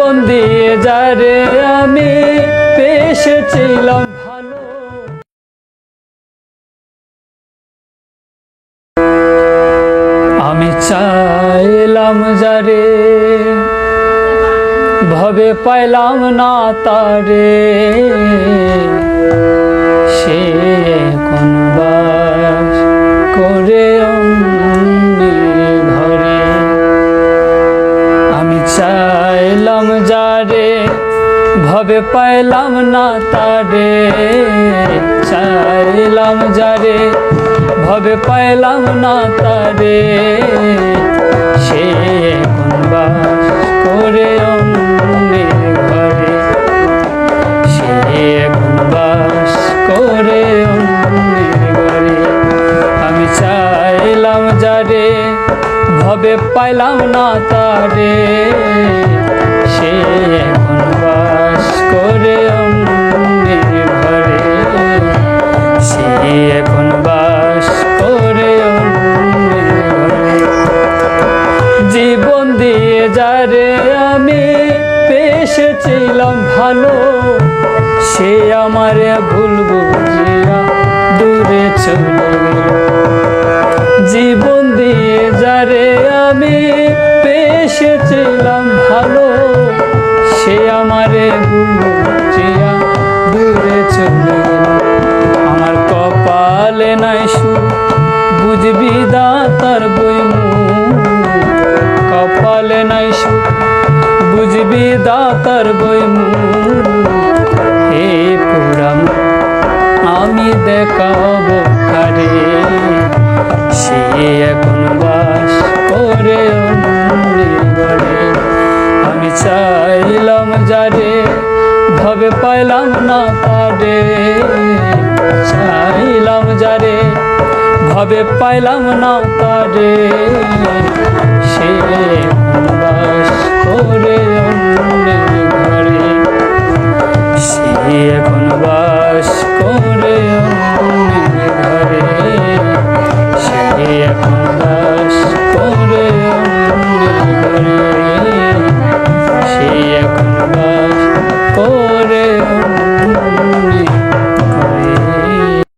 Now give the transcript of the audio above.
জীবন দিয়ে যারে আমি পেয়েছিলাম ভালো, আমি চাইলাম যারে ভবে পাইলাম না তারে, সে কোন বাস করে অন্যের ঘরে। আমি চাইলাম যারে ভবে পাইলাম না তারে, চাইলাম যারে ভবে পাইলাম না তারে, সে কোন বাস করে অন্যের ঘরে, সে কোন বাস করে অন্যের ঘরে। আমি চাইলাম যারে ভবে পাইলাম না তারে, সে কোন বাস করে অন্যের ঘরে, সে এখন বাস করে অন্যের ঘরে। জীবন দিয়ে যারে আমি পেয়েছিলাম ভালো, সে আমার ভুল বুঝিয়া দূরে চলে গেল। জীবন দিয়ে যারে আমি পেয়েছিলাম ভালো, সে আমারে ভুল বুঝিয়া দূরে চলে গেল। আমার কপালে নাই সুখ বুঝবি দাতার বইমুখ, কপালে নাই সুখ বুঝবি দাতার বইমুখ। হে পুরাম আমি দেখাবো কারে, সে এখন বাস করে অন্যের ঘরে। আমি চাইলাম যারে ভবে পাইলাম না তারে, চাইলাম যারে ভবে পাইলাম না তারে, সে এখন বাস করে অন্যের ঘরে।